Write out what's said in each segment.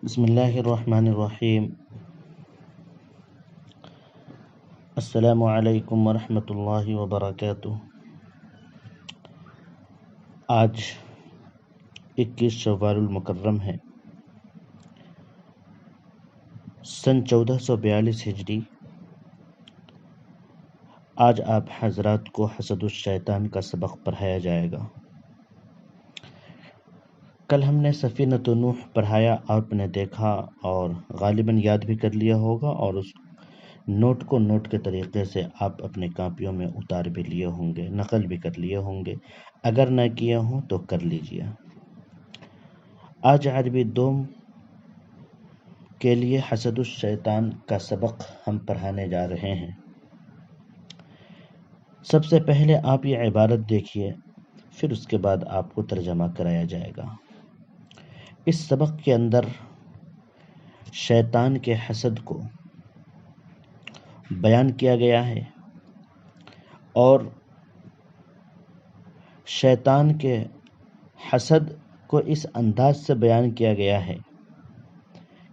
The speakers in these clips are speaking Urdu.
بسم اللہ الرحمن الرحیم۔ السلام علیکم ورحمۃ اللہ وبرکاتہ۔ آج 21 شوال المکرم ہے، سن 1442 ہجری۔ آج آپ حضرات کو حسد الشیطان کا سبق پڑھایا جائے گا۔ کل ہم نے سفینۃ نوح پڑھایا، آپ نے دیکھا اور غالباً یاد بھی کر لیا ہوگا، اور اس نوٹ کو نوٹ کے طریقے سے آپ اپنے کاپیوں میں اتار بھی لیے ہوں گے، نقل بھی کر لیے ہوں گے۔ اگر نہ کیے ہوں تو کر لیجیے۔ آج عربی دوم کے لیے حسد الشیطان کا سبق ہم پڑھانے جا رہے ہیں۔ سب سے پہلے آپ یہ عبارت دیکھیے، پھر اس کے بعد آپ کو ترجمہ کرایا جائے گا۔ اس سبق کے اندر شیطان کے حسد کو بیان کیا گیا ہے، اور شیطان کے حسد کو اس انداز سے بیان کیا گیا ہے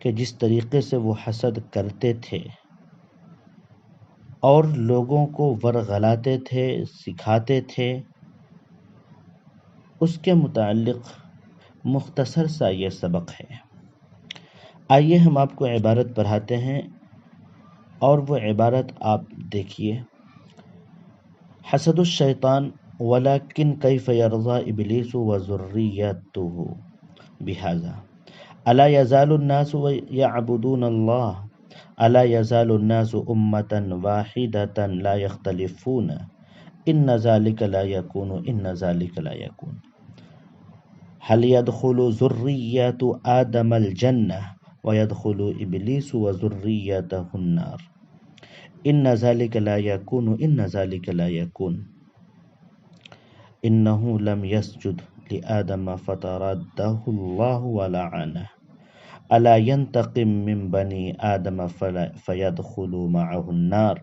کہ جس طریقے سے وہ حسد کرتے تھے اور لوگوں کو ورغلاتے تھے، سکھاتے تھے، اس کے متعلق مختصر سا یہ سبق ہے۔ آئیے ہم آپ کو عبارت پڑھاتے ہیں، اور وہ عبارت آپ دیکھیے۔ حسد الشیطان ولكن كيف يرضى إبليس وذريته بهذا ألا يزال الناس يعبدون الله ألا يزال الناس أمة واحدة لا يختلفون إن ذلك لا يكون هل يدخل ذرية آدم الجنة ويدخل إبليس وذريته النار إن ذلك لا يكون إنه لم يسجد لآدم فطرده الله ولعنه ألا ينتقم من بني آدم فيدخل معه النار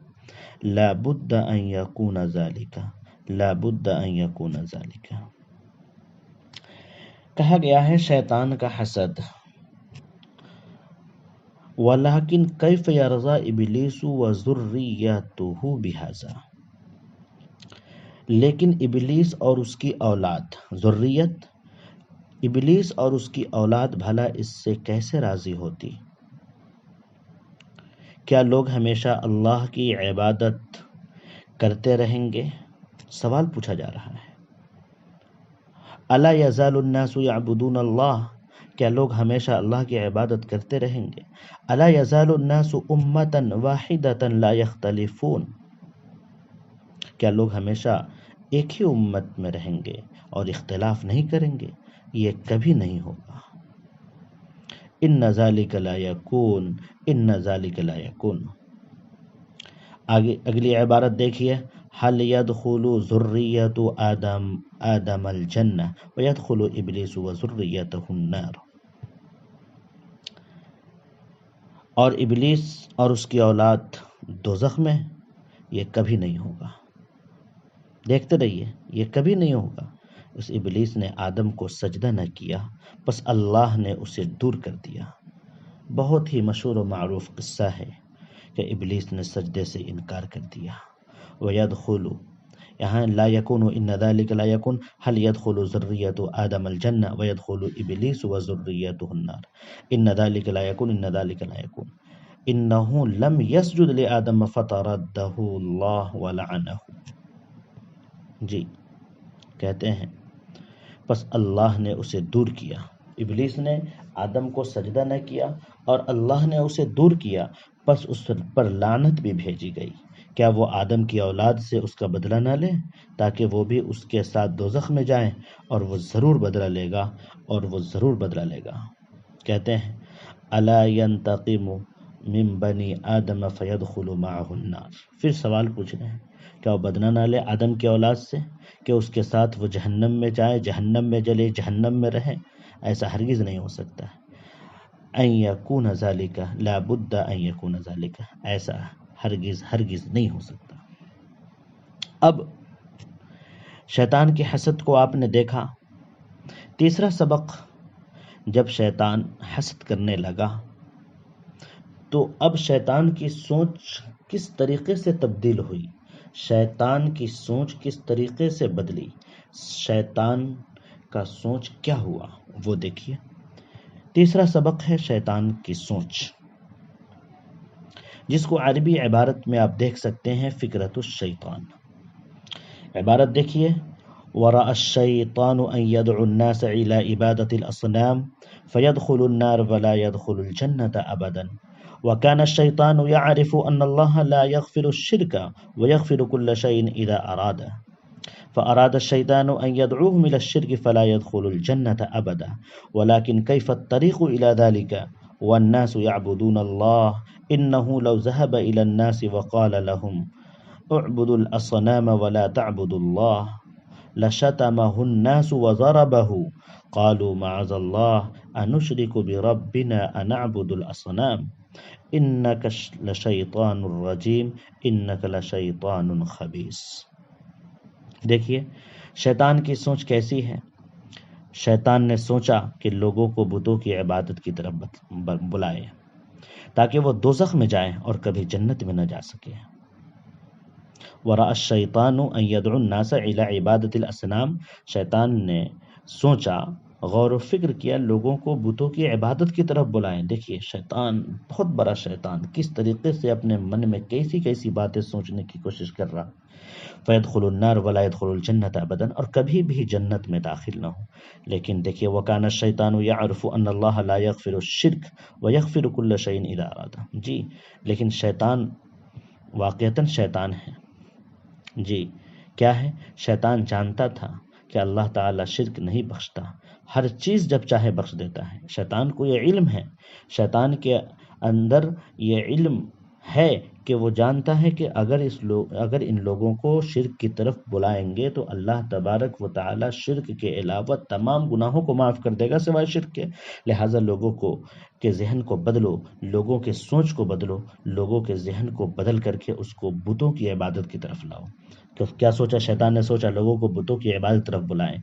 لا بد أن يكون ذلك۔ کہا گیا ہے شیطان کا حسد، وَلَكِنْ كَيْفَ يَرْضَى إِبْلِيسُ وَذُرِّيَّتُهُ بِهَذَا، لیکن ابلیس اور اس کی اولاد، ذریت، ابلیس اور اس کی اولاد بھلا اس سے کیسے راضی ہوتی؟ کیا لوگ ہمیشہ اللہ کی عبادت کرتے رہیں گے؟ سوال پوچھا جا رہا ہے۔ الا یزال الناس یعبدون اللہ، کیا لوگ ہمیشہ اللہ کی عبادت کرتے رہیں گے؟ الا یزال الناس امتا واحدۃ لا یختلفون، کیا لوگ ہمیشہ ایک ہی امت میں رہیں گے اور اختلاف نہیں کریں گے؟ یہ کبھی نہیں ہوگا۔ ان ذالک لا یکون۔ آگے اگلی عبارت دیکھیے، حل يدخل ذریۃ آدم الجنہ ويدخل ابلیس وذریتہ النار، اور ابلیس اور اس کی اولاد دوزخ میں، یہ کبھی نہیں ہوگا۔ دیکھتے رہیے، یہ کبھی نہیں ہوگا۔ اس ابلیس نے آدم کو سجدہ نہ کیا، بس اللہ نے اسے دور کر دیا۔ بہت ہی مشہور و معروف قصہ ہے کہ ابلیس نے سجدے سے انکار کر دیا۔ وَيَدْخُلُ، یہاں لا یکون، ان ذلک لا یکون، حل يدخل ذریۃ آدم الجنہ ويدخل ابلیس وذریتہ النار ان ذلک لا یکون انہ لم یسجد لآدم فطردہ اللہ ولعنہ۔ جی، کہتے ہیں پس اللہ نے اسے دور کیا، ابلیس نے آدم کو سجدہ نہ کیا اور اللہ نے اسے دور کیا، پس اس پر لعنت بھی بھیجی گئی۔ کیا وہ آدم کی اولاد سے اس کا بدلہ نہ لے، تاکہ وہ بھی اس کے ساتھ دوزخ میں جائیں، اور وہ ضرور بدلہ لے گا۔ کہتے ہیں الا ينتقم من بنی آدم فیدخل معه النار، پھر سوال پوچھ رہے ہیں کیا وہ بدلہ نہ لے آدم کی اولاد سے کہ اس کے ساتھ وہ جہنم میں جائے، جہنم میں جلے، جہنم میں رہے؟ ایسا ہرگز نہیں ہو سکتا۔ ان یکون ذالک، لا بد ان یکون ذالک، ایسا ہرگز نہیں ہو سکتا۔ اب شیطان کے حسد کو آپ نے دیکھا۔ تیسرا سبق جب شیطان حسد کرنے لگا تو اب شیطان کی سوچ کس طریقے سے تبدیل ہوئی، شیطان کی سوچ کس طریقے سے بدلی، شیطان کا سوچ کیا ہوا وہ دیکھیے۔ تیسرا سبق ہے شیطان کی سوچ، جس کو عربی عبارت میں آپ دیکھ سکتے ہیں فکرت الشیطان۔ عبارت دیکھیے، ورأى الشيطان أن يدعو الناس إلى عبادة الأصنام فيدخل النار ولا يدخل الجنة أبدا، وكان الشيطان يعرف أن الله لا يغفر الشرك ويغفر كل شيء إذا أراده، فأراد الشيطان أن يدعوهم إلى الشرك فلا يدخل الجنة أبدا، ولكن كيف الطريق إلى ذلك والناس يعبدون الله، إنه لو ذهب إلى الناس وقال لهم اعبدوا الأصنام ولا تعبدوا الله لشتمه الناس وضربه، قالوا معاذ الله أنشرك بربنا أنعبد الأصنام إنك لشيطان رجيم إنك لشيطان خبيث۔ دیکھیے شیطان کی سوچ کیسی ہے۔ شیطان نے سوچا کہ لوگوں کو بتوں کی عبادت کی طرف بلائے تاکہ وہ دوزخ میں جائیں اور کبھی جنت میں نہ جا سکے۔ ورأى الشیطان ان يدعو الناس الى عبادت الاصنام، شیطان نے سوچا، غور و فکر کیا، لوگوں کو بتوں کی عبادت کی طرف بلائیں۔ دیکھیے شیطان، بہت بڑا شیطان، کس طریقے سے اپنے من میں کیسی کیسی باتیں سوچنے کی کوشش کر رہا۔ فیدخل النار ولا يدخل الجنت ابدا، اور کبھی بھی جنت میں داخل نہ ہو۔ لیکن دیکھیے وکان الشیطان یعرف ان اللہ لا یغفر الشرک ویغفر کل شیء اذا اراد، جی لیکن شیطان واقعتاً شیطان ہے، جی کیا ہے، شیطان جانتا تھا کہ اللہ تعالیٰ شرک نہیں بخشتا، ہر چیز جب چاہے بخش دیتا ہے۔ شیطان کو یہ علم ہے، شیطان کے اندر یہ علم ہے کہ وہ جانتا ہے کہ اگر ان لوگوں کو شرک کی طرف بلائیں گے تو اللہ تبارک و تعالی شرک کے علاوہ تمام گناہوں کو معاف کر دے گا سوائے شرک کے۔ لہٰذا لوگوں کو کے ذہن کو بدلو، لوگوں کے سوچ کو بدلو، لوگوں کے ذہن کو بدل کر کے اس کو بتوں کی عبادت کی طرف لاؤ۔ کیا سوچا شیطان نے؟ سوچا لوگوں کو بتوں کی عبادت طرف بلائیں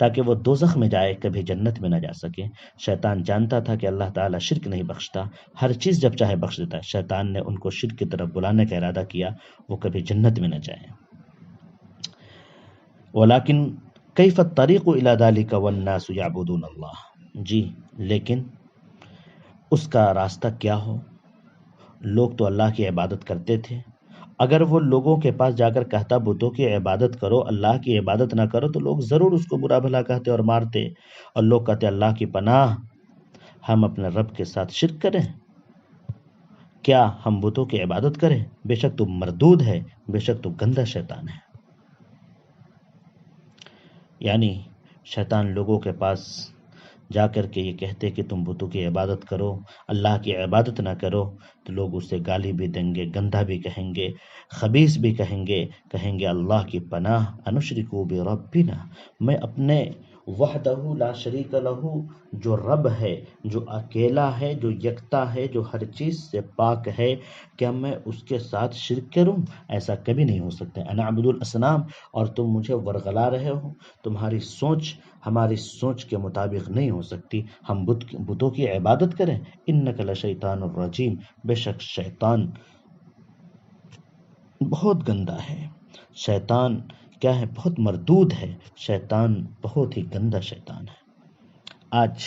تاکہ وہ دوزخ میں جائے، کبھی جنت میں نہ جا سکے۔ شیطان جانتا تھا کہ اللہ تعالیٰ شرک نہیں بخشتا، ہر چیز جب چاہے بخش دیتا ہے۔ شیطان نے ان کو شرک کی طرف بلانے کا ارادہ کیا، وہ کبھی جنت میں نہ جائیں۔ ولیکن کیف الطریق الی ذلک والناس یعبدون اللہ، جی لیکن اس کا راستہ کیا ہو؟ لوگ تو اللہ کی عبادت کرتے تھے، اگر وہ لوگوں کے پاس جا کر کہتا بتوں کی عبادت کرو، اللہ کی عبادت نہ کرو، تو لوگ ضرور اس کو برا بھلا کہتے اور مارتے، اور لوگ کہتے اللہ کی پناہ ہم اپنے رب کے ساتھ شرک کریں، کیا ہم بتوں کی عبادت کریں؟ بے شک تو مردود ہے، بے شک تو گندا شیطان ہے۔ یعنی شیطان لوگوں کے پاس جا کر کے یہ کہتے کہ تم بتوں کی عبادت کرو، اللہ کی عبادت نہ کرو، تو لوگ اسے گالی بھی دیں گے، گندہ بھی کہیں گے، خبیث بھی کہیں گے اللہ کی پناہ انشرکو بربنا، میں اپنے وحدہ لا شریک لہ، جو رب ہے، جو اکیلا ہے، جو یکتا ہے، جو ہر چیز سے پاک ہے، کیا میں اس کے ساتھ شرک کروں؟ ایسا کبھی نہیں ہو سکتا۔ انا عبد الاصنام، اور تم مجھے ورغلا رہے ہو، تمہاری سوچ ہماری سوچ کے مطابق نہیں ہو سکتی، ہم بتوں کی عبادت کریں۔ انک لشیطان الرجیم، بے شک شیطان بہت گندا ہے، شیطان کیا ہے، بہت مردود ہے، شیطان بہت ہی گندا شیطان ہے۔ آج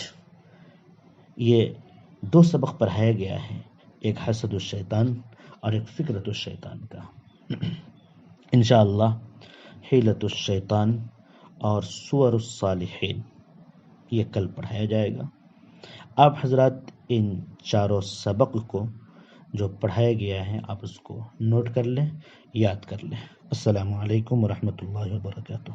یہ دو سبق پڑھایا گیا ہے، ایک حسد الشیطان اور ایک فکرت الشیطان کا۔ انشاءاللہ حیلت الشیطان اور سور الصالحین یہ کل پڑھایا جائے گا۔ آپ حضرات ان چاروں سبق کو جو پڑھایا گیا ہے آپ اس کو نوٹ کر لیں، یاد کر لیں۔ السلام علیکم ورحمۃ اللہ وبرکاتہ۔